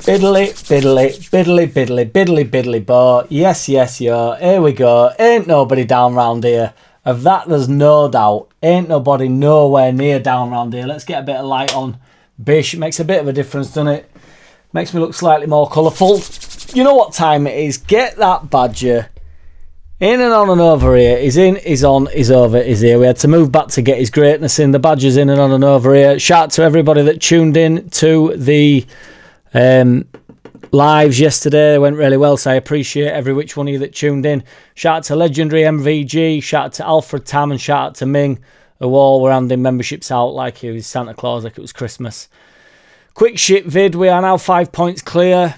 Biddly, biddly, biddly, biddly, biddly, biddly, bo. Yes, yes, yo. Here we go. Ain't nobody down round here. Of that, there's no doubt. Ain't nobody nowhere near down round here. Let's get a bit of light on Bish. It makes a bit of a difference, doesn't it? Makes me look slightly more colourful. You know what time it is. Get that badger in and on and over here. He's in, he's on, he's over, he's here. We had to move back to get his greatness in. The badger's in and on and over here. Shout out to everybody that tuned in to the lives yesterday. They went really well, so I appreciate every which one of you that tuned in. Shout out to Legendary MVG, shout out to Alfred Tam, and shout out to Ming, who all were handing memberships out like it was Santa Claus, like it was Christmas. Quick shit vid, we are now 5 points clear.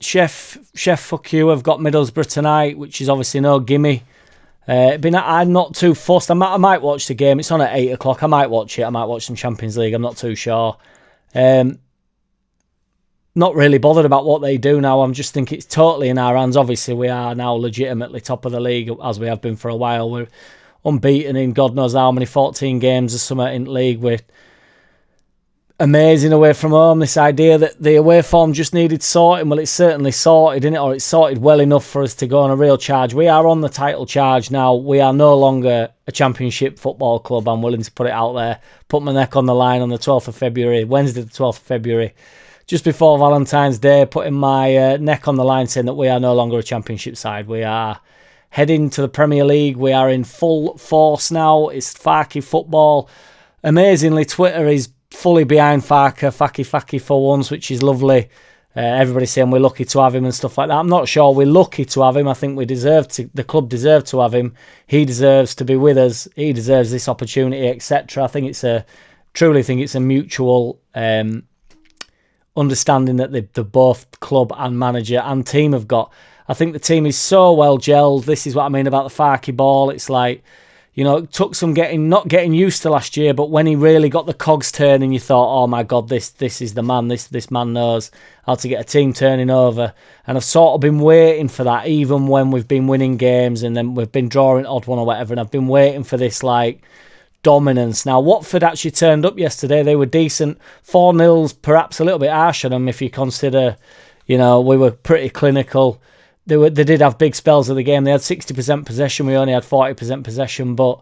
Chef fuck you, I've got Middlesbrough tonight, which is obviously no gimme. I'm not too fussed. I might watch the game. It's on at 8 o'clock. I might watch it. I might watch some Champions League. I'm not too sure. Not really bothered about what they do now. I'm just thinking it's totally in our hands. Obviously, we are now legitimately top of the league, as we have been for a while. We're unbeaten in God knows how many 14 games or something in league. We're amazing away from home. This idea that the away form just needed sorting, well, it's certainly sorted, innit? Or it's sorted well enough for us to go on a real charge. We are on the title charge now. We are no longer a championship football club. I'm willing to put it out there. Put my neck on the line on the 12th of February, Wednesday the 12th of February. Just before Valentine's Day, putting my neck on the line saying that we are no longer a championship side. We are heading to the Premier League. We are in full force now. It's Farky football. Amazingly, Twitter is fully behind Farker, Facky for once, which is lovely. Everybody's saying we're lucky to have him and stuff like that. I'm not sure we're lucky to have him. I think the club deserve to have him. He deserves to be with us. He deserves this opportunity, etc. I truly think it's a mutual understanding that the both club and manager and team have got. I think the team is so well gelled. This is what I mean about the Farky ball. It's like, you know, it took some not getting used to last year, but when he really got the cogs turning, you thought, oh my God, this is the man. This man knows how to get a team turning over. And I've sort of been waiting for that, even when we've been winning games and then we've been drawing odd one or whatever. And I've been waiting for this, like, dominance. Now, Watford actually turned up yesterday. They were decent. 4-0's perhaps a little bit harsh on them if you consider, you know, we were pretty clinical. They did have big spells of the game. They had 60% possession. We only had 40% possession. But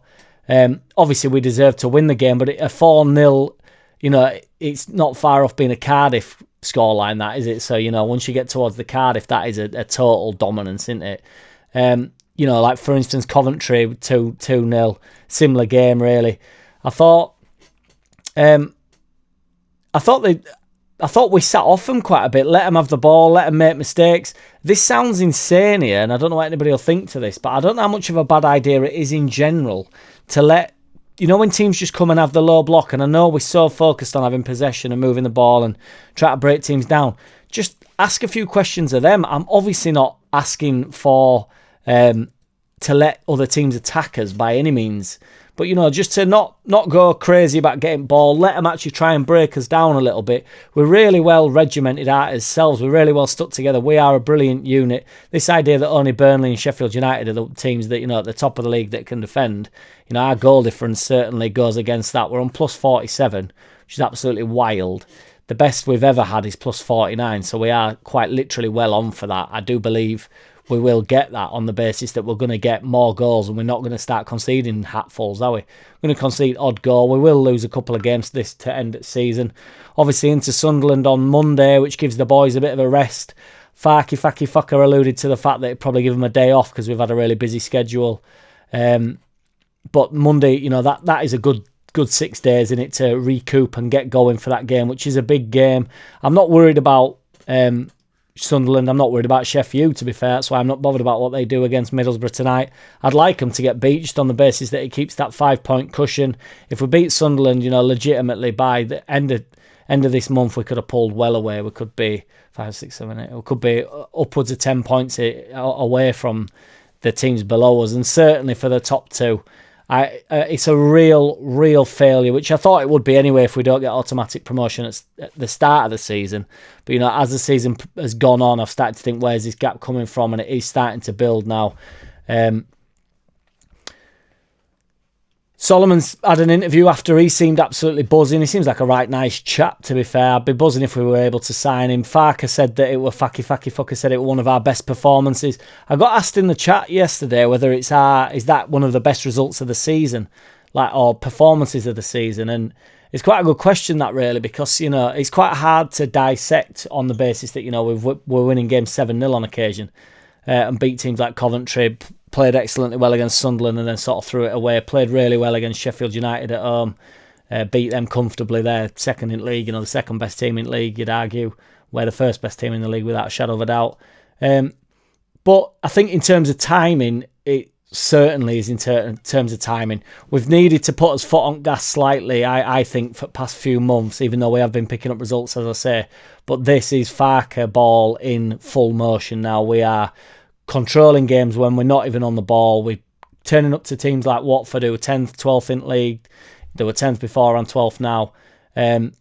obviously we deserved to win the game. But a 4-0, you know, it's not far off being a Cardiff scoreline, that, is it? So, you know, once you get towards the Cardiff, that is a total dominance, isn't it? You know, like, for instance, Coventry 2-0. Similar game, really. I thought we sat off them quite a bit, let them have the ball, let them make mistakes. This sounds insane here, and I don't know what anybody will think to this, but I don't know how much of a bad idea it is in general to let, you know, when teams just come and have the low block, and I know we're so focused on having possession and moving the ball and try to break teams down, just ask a few questions of them. I'm obviously not asking for to let other teams attack us by any means. But, you know, just to not go crazy about getting ball, let them actually try and break us down a little bit. We're really well regimented ourselves. We're really well stuck together. We are a brilliant unit. This idea that only Burnley and Sheffield United are the teams that, you know, at the top of the league that can defend, you know, our goal difference certainly goes against that. We're on plus 47, which is absolutely wild. The best we've ever had is plus 49, so we are quite literally well on for that. I do believe we will get that on the basis that we're going to get more goals and we're not going to start conceding hatfuls, are we? We're going to concede odd goal. We will lose a couple of games this to end the season. Obviously into Sunderland on Monday, which gives the boys a bit of a rest. Facky Fucker alluded to the fact that it'd probably give them a day off because we've had a really busy schedule. But Monday, you know, that is a good 6 days in it to recoup and get going for that game, which is a big game. I'm not worried about Sunderland. I'm not worried about Sheffield, to be fair. That's why I'm not bothered about what they do against Middlesbrough tonight. I'd like them to get beat just on the basis that it keeps that 5-point cushion. If we beat Sunderland, you know, legitimately by the end of this month, we could have pulled well away. We could be 5, 6, 7, 8. We could be upwards of 10 points away from the teams below us, and certainly for the top two. It's a real failure, which I thought it would be anyway if we don't get automatic promotion at the start of the season. But, you know, as the season has gone on, I've started to think, where's this gap coming from? And it is starting to build now. So Solomon's had an interview after. He seemed absolutely buzzing. He seems like a right nice chap, to be fair. I'd be buzzing if we were able to sign him. Farker said that it were Fucker said it was one of our best performances. I got asked in the chat yesterday whether is that one of the best results of the season, or performances of the season, and it's quite a good question, that, really, because, it's quite hard to dissect on the basis that, we're winning games 7-0 on occasion, and beat teams like Coventry, played excellently well against Sunderland and then sort of threw it away, played really well against Sheffield United at home, beat them comfortably. They're second in league, the second best team in league, you'd argue. We're the first best team in the league without a shadow of a doubt. But I think in terms of timing, it certainly is in terms of timing. We've needed to put us foot on gas slightly, I think, for the past few months, even though we have been picking up results, as I say. But this is Farker ball in full motion now. We are controlling games when we're not even on the ball. We're turning up to teams like Watford, who were 10th, 12th in league. They were 10th before and 12th now. And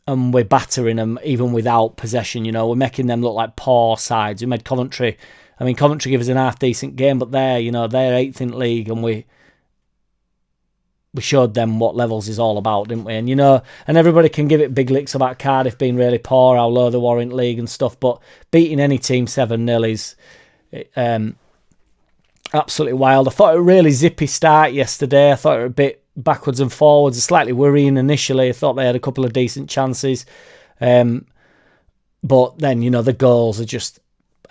we're battering them even without possession. We're making them look like poor sides. We made Coventry. Coventry give us an half-decent game, but they're 8th in league, and we showed them what levels is all about, didn't we? And, and everybody can give it big licks about Cardiff being really poor, how low they were in league and stuff, but beating any team 7-0 is absolutely wild. I thought it was a really zippy start yesterday. I thought it was a bit backwards and forwards, slightly worrying initially. I thought they had a couple of decent chances. But then, the goals are just...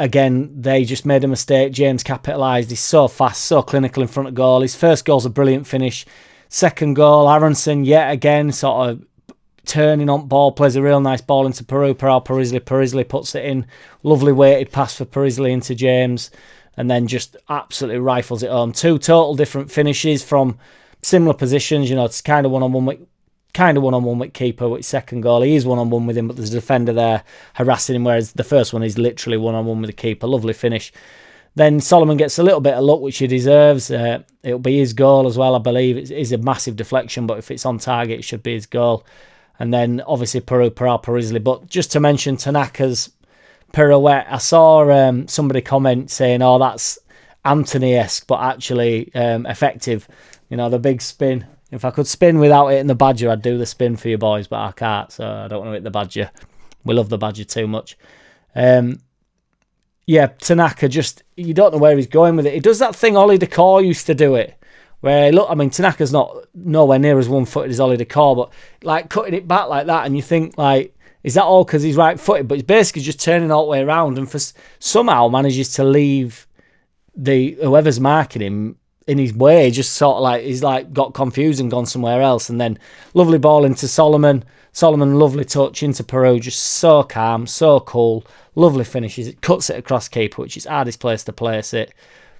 Again, they just made a mistake. James capitalised. He's so fast, so clinical in front of goal. His first goal's a brilliant finish. Second goal, Aronson, yet again, sort of turning on ball, plays a real nice ball into Parisley. Parisley puts it in. Lovely weighted pass for Parisley into James. And then just absolutely rifles it home. Two total different finishes from similar positions. It's kind of one-on-one with keeper with his second goal. He is one-on-one with him, but there's a defender there harassing him, whereas the first one is literally one-on-one with the keeper. Lovely finish. Then Solomon gets a little bit of luck, which he deserves. It'll be his goal as well, I believe. It is a massive deflection, but if it's on target, it should be his goal. And then, obviously, Parisley. But just to mention Tanaka's pirouette, I saw somebody comment saying, oh, that's Anthony-esque, but actually effective. The big spin. If I could spin without hitting the Badger, I'd do the spin for you boys, but I can't, so I don't want to hit the Badger. We love the Badger too much. Tanaka, you don't know where he's going with it. He does that thing Ollie Decor used to do it, where, Tanaka's not nowhere near as one-footed as Ollie Decor, but, cutting it back like that, and you think, is that all because he's right-footed? But he's basically just turning all the way around, and somehow manages to leave whoever's marking him in his way, just sort of he's got confused and gone somewhere else. And then lovely ball into Solomon, lovely touch into Peru, just so calm, so cool, lovely finishes. It cuts it across keeper, which is hardest place to place it,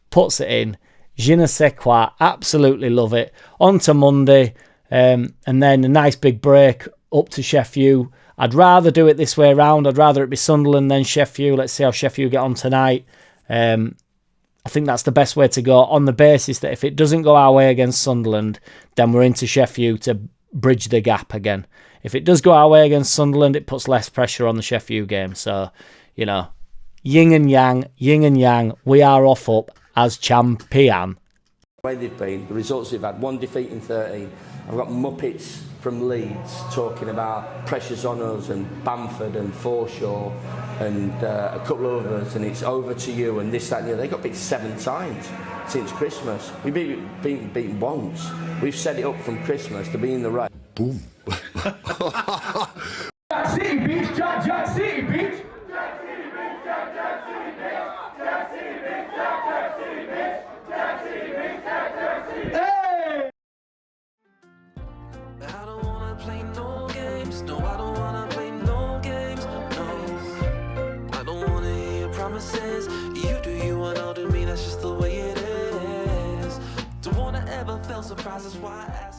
puts it in. Je ne sais quoi, absolutely love it. On to Monday, and then a nice big break up to Sheffield. I'd rather do it this way around. I'd rather it be Sunderland than Sheffield. Let's see how Sheffield get on tonight. I think that's the best way to go, on the basis that if it doesn't go our way against Sunderland, then we're into Sheffield to bridge the gap again. If it does go our way against Sunderland, it puts less pressure on the Sheffield game. So, yin and yang, we are off up as champion. The way they've been, the results they've had, 1 defeat in 13. I've got Muppets from Leeds talking about pressures on us, and Bamford and Forshaw and a couple of others, and it's over to you and this, that and the other. They got beat 7 times since Christmas. We've been beaten once. We've set it up from Christmas to be in the race. Boom. JackCity, bitch. JackCity, bitch. Hey! I don't wanna play no games. No, I don't wanna play no games. No, I don't wanna hear your promises. You do you and I'll do me. That's just the way it is. Don't wanna ever feel surprised. That's why I ask.